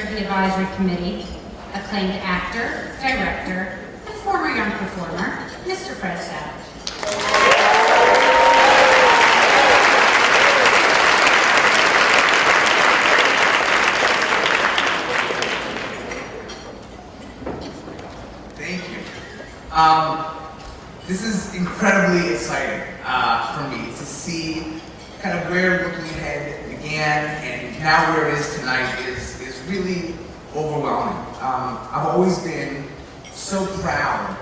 of the Advisory Committee, acclaimed actor, director, and former young performer, Mr. Fred Savage. Thank you. This is incredibly exciting for me to see kind of where Looking Ahead began and now where it is tonight is really overwhelming. I've always been so proud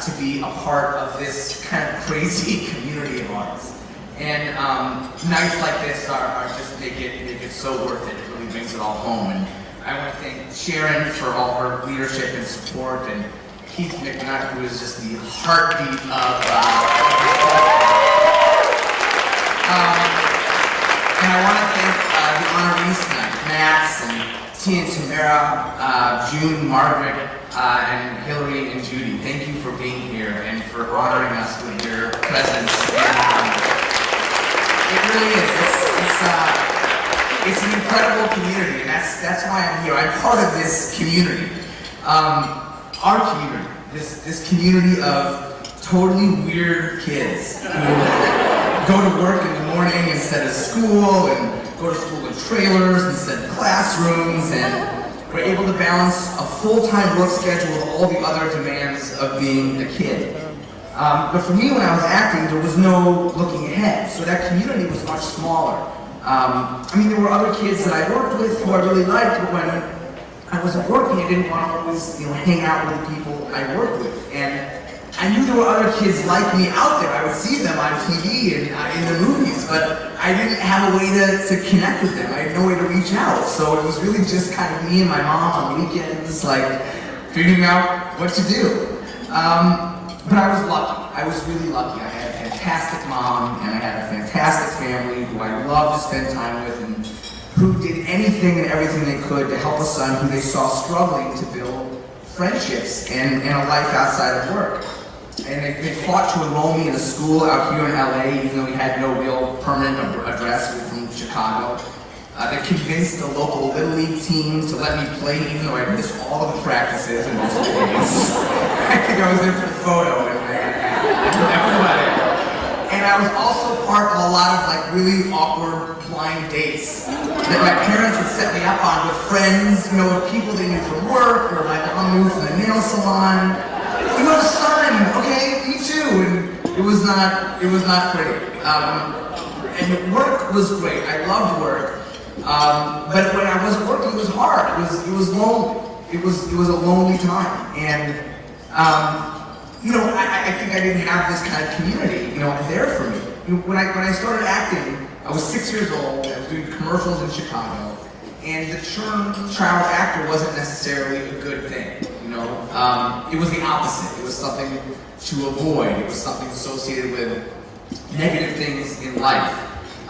to be a part of this kind of crazy community of ours. And nights like this are just make it so worth it. It really brings it all home. And I want to thank Sharon for all her leadership and support, and Keith McNutt, who is just the heartbeat of and I want to thank the honorees tonight, Max and Tia and Tamara, June, Margaret, and Hillary and Judy. Thank you for being here and for honoring us with your presence. And, it really is. It's an incredible community, and that's why I'm here. I'm part of this community. Our community, this community of totally weird kids who go to work in the morning instead of school, and go to school in trailers instead of classrooms, and we're able to balance a full-time work schedule with all the other demands of being a kid. But for me, when I was acting, there was no looking ahead, so that community was much smaller. I mean, there were other kids that I worked with who I really liked, but when I wasn't working, I didn't want to always, hang out with the people I worked with. And I knew there were other kids like me out there. I would see them on TV and in the movies, but I didn't have a way to connect with them. I had no way to reach out. So it was really just kind of me and my mom on weekends, like figuring out what to do. But I was lucky. I was really lucky. I had a fantastic mom, and I had a fantastic family who I loved to spend time with, and who did anything and everything they could to help a son who they saw struggling to build friendships and a life outside of work. And they fought to enroll me in a school out here in LA, even though we had no real permanent address. We were from Chicago. They convinced the local Little League team to let me play, even though I missed all of the practices and most of the games. I think I was there for the photo, and that was about it. And I was also part of a lot of really awkward blind dates that my parents would set me up on with friends, people they knew from work, or my mom knew from the nail salon. You go to Sun, okay, me too. And it was not pretty. And work was great. I loved work. But when I wasn't working, it was hard. It was lonely. It was a lonely time. And I think I didn't have this kind of community, there for me. When I started acting, I was 6 years old. I was doing commercials in Chicago, and the child actor wasn't necessarily a good thing. It was the opposite. It was something to avoid. It was something associated with negative things in life.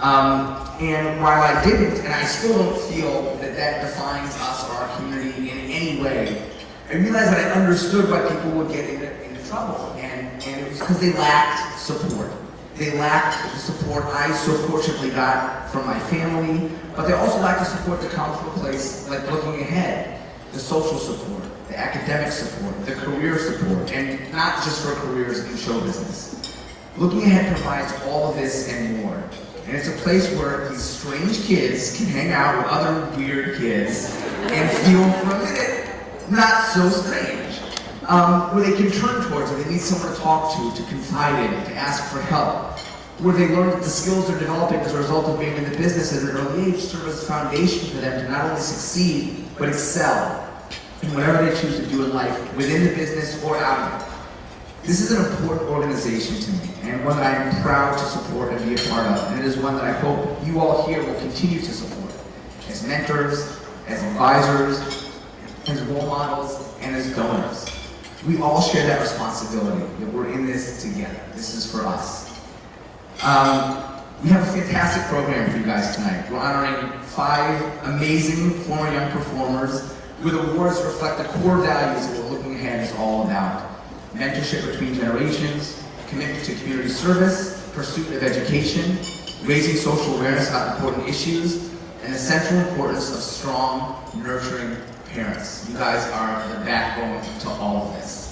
And while I didn't, and I still don't feel that defines us or our community in any way, I realized that I understood why people would get into trouble. And it was because they lacked support. They lacked the support I so fortunately got from my family, but they also lacked the support that comes from a place like Looking Ahead. The social support, the academic support, the career support, and not just for careers in show business. Looking Ahead provides all of this and more. And it's a place where these strange kids can hang out with other weird kids and feel for a minute not so strange. Where they can turn towards, where they need someone to talk to confide in, to ask for help. Where they learn that the skills they're developing as a result of being in the business at an early age serve as a foundation for them to not only succeed, but excel in whatever they choose to do in life, within the business or out of it. This is an important organization to me, and one that I am proud to support and be a part of, and it is one that I hope you all here will continue to support, as mentors, as advisors, as role models, and as donors. We all share that responsibility, that we're in this together. This is for us. We have a fantastic program for you guys tonight. We're honoring 5 amazing former young performers with awards that reflect the core values that We're Looking Ahead is all about. Mentorship between generations, commitment to community service, pursuit of education, raising social awareness about important issues, and the central importance of strong, nurturing parents. You guys are the backbone to all of this.